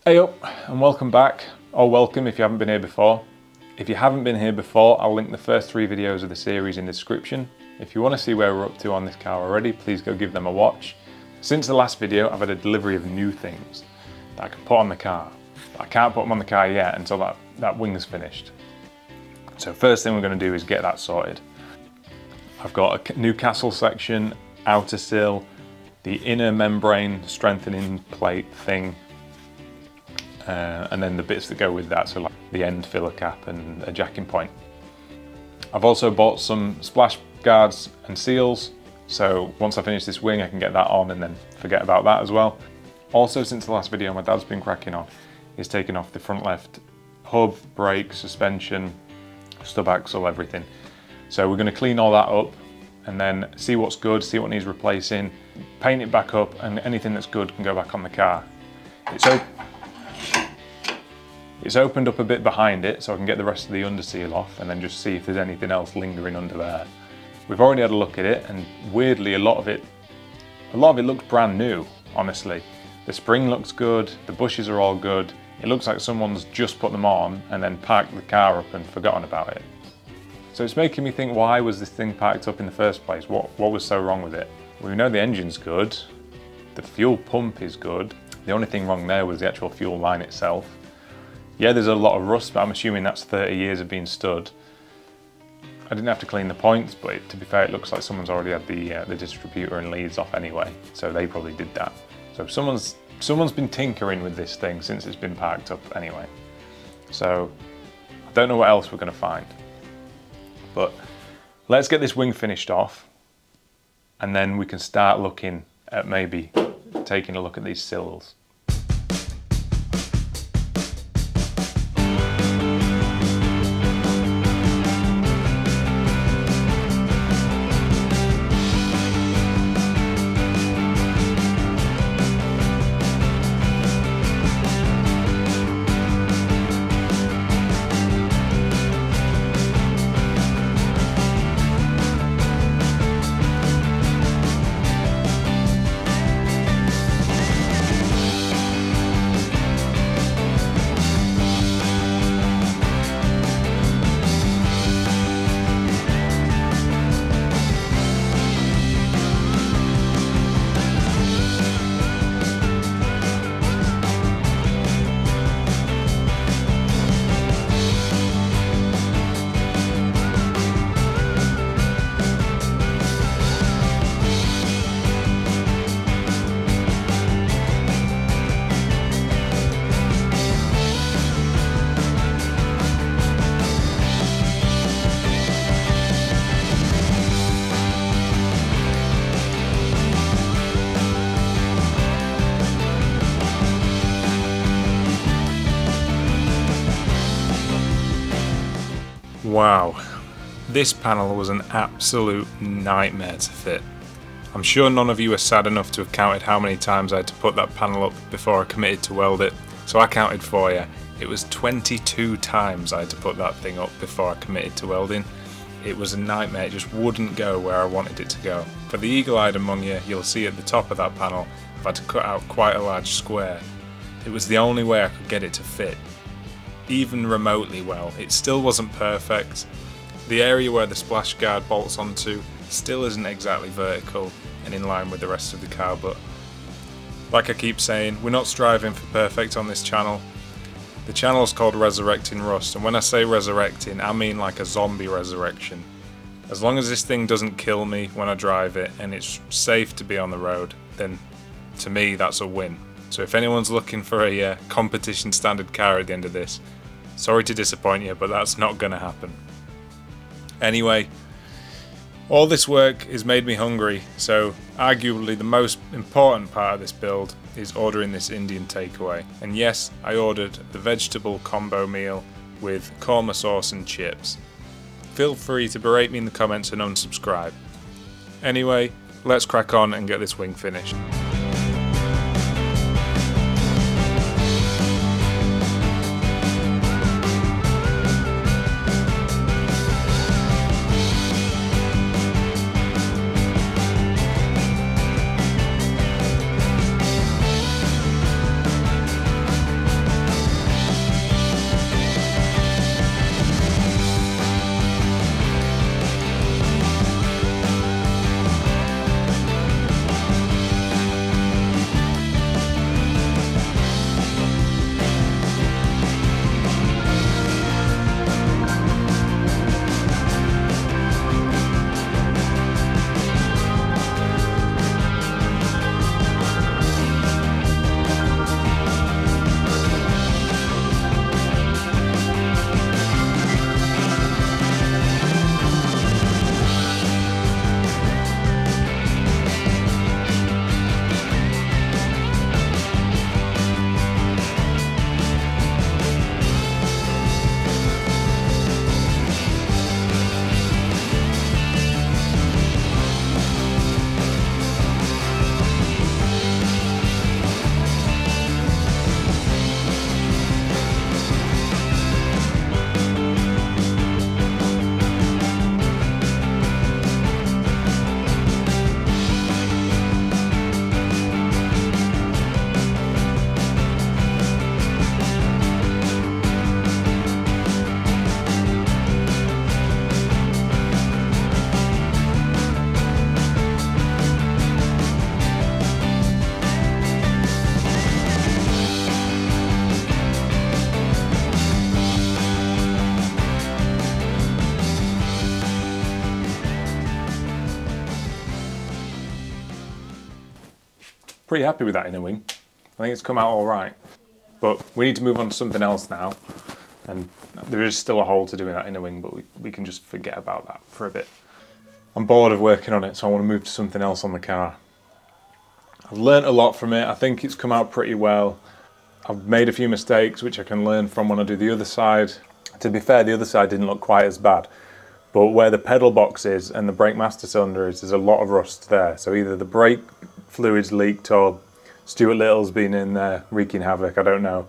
Hey up and welcome back, or welcome if you haven't been here before. If you haven't been here before, I'll link the first 3 videos of the series in the description. If you want to see where we're up to on this car already, please go give them a watch. Since the last video, I've had a delivery of new things that I can put on the car. But I can't put them on the car yet until that wing's finished. So first thing we're going to do is get that sorted. I've got a new castle section, outer sill, the inner membrane strengthening plate thing, and then the bits that go with that, so like the end filler cap and a jacking point. I've also bought some splash guards and seals, so once I finish this wing I can get that on and then forget about that as well. Also, since the last video my dad's been cracking on, he's taken off the front left hub, brake, suspension, stub axle, everything. So we're going to clean all that up and then see what's good, see what needs replacing, paint it back up, and anything that's good can go back on the car. It's opened up a bit behind it so I can get the rest of the underseal off and then just see if there's anything else lingering under there. We've already had a look at it, and weirdly a lot of it looks brand new, honestly. The spring looks good, the bushes are all good. It looks like someone's just put them on and then parked the car up and forgotten about it. So it's making me think, why was this thing parked up in the first place? What was so wrong with it? Well, we know the engine's good, the fuel pump is good. The only thing wrong there was the actual fuel line itself. Yeah, there's a lot of rust, but I'm assuming that's 30 years of being stood. I didn't have to clean the points, but to be fair, it looks like someone's already had the distributor and leads off anyway, so they probably did that. So someone's been tinkering with this thing since it's been parked up anyway. So I don't know what else we're going to find. But let's get this wing finished off, and then we can start looking at maybe taking a look at these sills. Wow, this panel was an absolute nightmare to fit. I'm sure none of you are sad enough to have counted how many times I had to put that panel up before I committed to weld it, so I counted for you. It was 22 times I had to put that thing up before I committed to welding. It was a nightmare, it just wouldn't go where I wanted it to go. For the eagle-eyed among you, you'll see at the top of that panel I've had to cut out quite a large square. It was the only way I could get it to fit. Even remotely well. It still wasn't perfect. The area where the splash guard bolts onto still isn't exactly vertical and in line with the rest of the car, but like I keep saying, we're not striving for perfect on this channel. The channel is called Resurrecting Rust, and when I say resurrecting, I mean like a zombie resurrection. As long as this thing doesn't kill me when I drive it and it's safe to be on the road, then to me that's a win. So if anyone's looking for a competition standard car at the end of this, sorry to disappoint you, but that's not going to happen. Anyway, all this work has made me hungry, so arguably the most important part of this build is ordering this Indian takeaway. And yes, I ordered the vegetable combo meal with korma sauce and chips. Feel free to berate me in the comments and unsubscribe. Anyway, let's crack on and get this wing finished. pretty happy with that inner wing. I think it's come out all right. But we need to move on to something else now. And there is still a hole to do in that inner wing, but we can just forget about that for a bit. I'm bored of working on it, so I want to move to something else on the car. I've learnt a lot from it. I think it's come out pretty well. I've made a few mistakes which I can learn from when I do the other side. To be fair, the other side didn't look quite as bad. But where the pedal box is and the brake master cylinder is, there's a lot of rust there. So either the brake fluid's leaked or Stuart Little's been in there wreaking havoc, I don't know.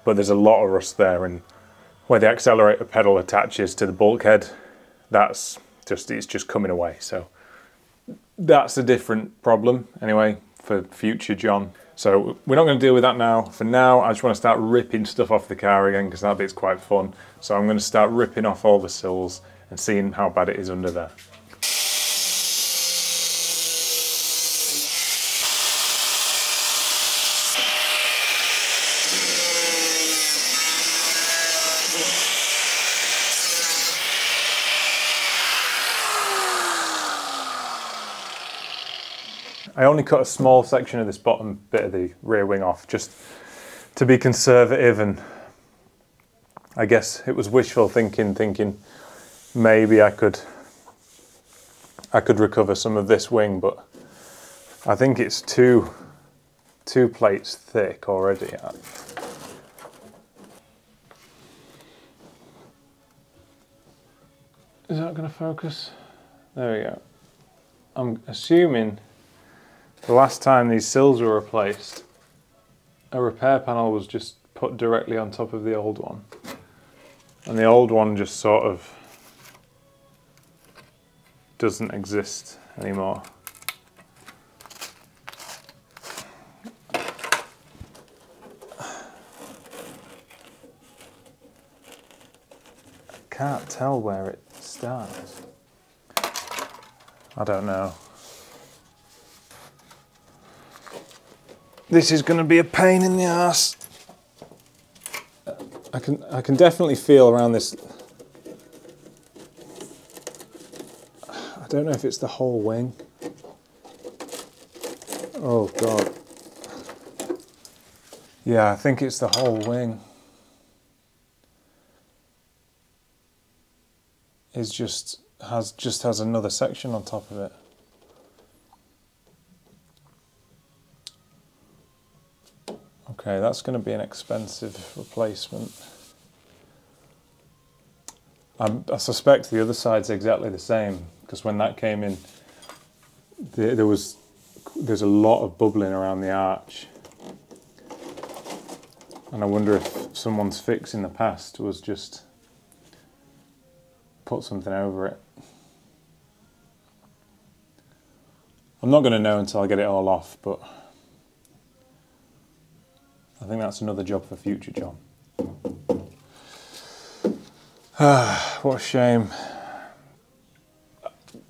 But there's a lot of rust there, and where the accelerator pedal attaches to the bulkhead, it's just coming away. So that's a different problem anyway for future John. So we're not going to deal with that now. For now, I just want to start ripping stuff off the car again because that bit's quite fun. So I'm going to start ripping off all the sills and seeing how bad it is under there. I only cut a small section of this bottom bit of the rear wing off just to be conservative, and I guess it was wishful thinking maybe I could recover some of this wing, but I think it's two plates thick already. Is that going to focus? There we go. I'm assuming the last time these sills were replaced, a repair panel was just put directly on top of the old one. And the old one just sort of doesn't exist anymore. I can't tell where it starts. I don't know. This is going to be a pain in the ass. I can definitely feel around this. I don't know if it's the whole wing. Oh God. Yeah, I think it's the whole wing. It just has another section on top of it. Okay, that's going to be an expensive replacement. I suspect the other side's exactly the same, because when that came in, there's a lot of bubbling around the arch. And I wonder if someone's fix in the past was just put something over it. I'm not going to know until I get it all off, but I think that's another job for future John. What a shame.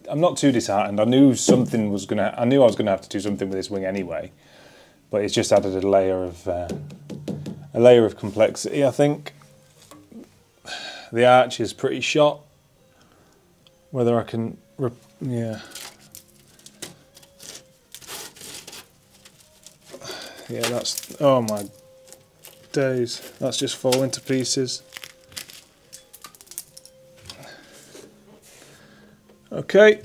I'm not too disheartened. I knew I was gonna have to do something with this wing anyway, but it's just added a layer of complexity. I think the arch is pretty shot. Whether I can, yeah. Yeah, that's, oh my days, that's just falling to pieces. Okay.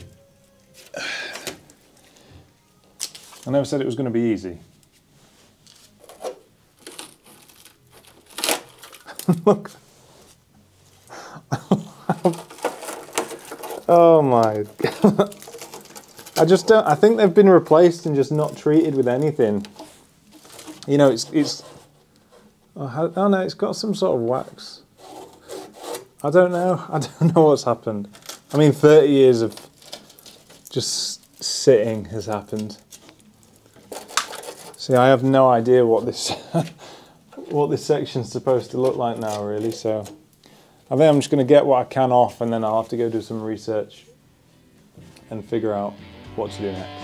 I never said it was going to be easy. Look. Oh my God. I think they've been replaced and just not treated with anything. You know, oh no, it's got some sort of wax. I don't know what's happened. I mean, 30 years of just sitting has happened. See, I have no idea what this what this section's supposed to look like now, really. So I think I'm just going to get what I can off, and then I'll have to go do some research and figure out what to do next.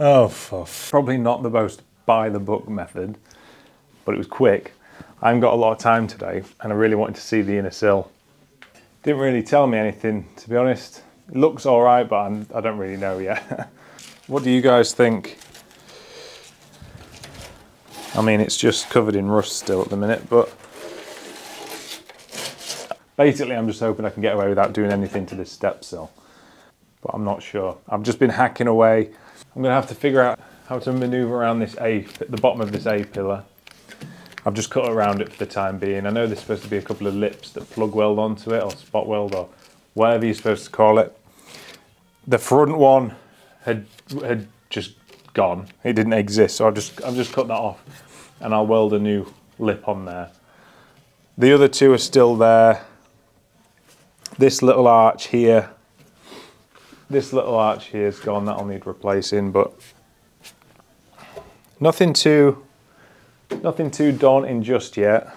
Oh, probably not the most by the book method, but it was quick. I haven't got a lot of time today and I really wanted to see the inner sill. Didn't really tell me anything, to be honest. It looks all right, but I don't really know yet. What do you guys think? I mean, it's just covered in rust still at the minute, but basically I'm just hoping I can get away without doing anything to this step sill, but I'm not sure. I've just been hacking away. I'm gonna have to figure out how to maneuver around this the bottom of this A pillar. I've just cut around it for the time being. I know there's supposed to be a couple of lips that plug weld onto it, or spot weld, or whatever you're supposed to call it. The front one had just gone. It didn't exist, so I've just cut that off, and I'll weld a new lip on there. The other two are still there. This little arch here is gone. That'll need replacing, but nothing too daunting just yet.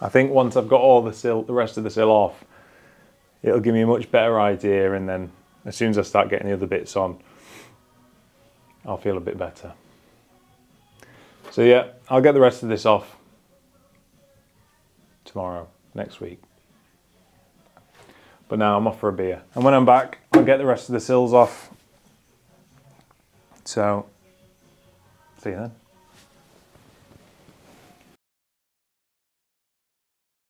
I think once I've got all the rest of the sill off, it'll give me a much better idea, and then as soon as I start getting the other bits on, I'll feel a bit better. So yeah, I'll get the rest of this off tomorrow, next week. But now I'm off for a beer. And when I'm back, I'll get the rest of the sills off. So, see you then.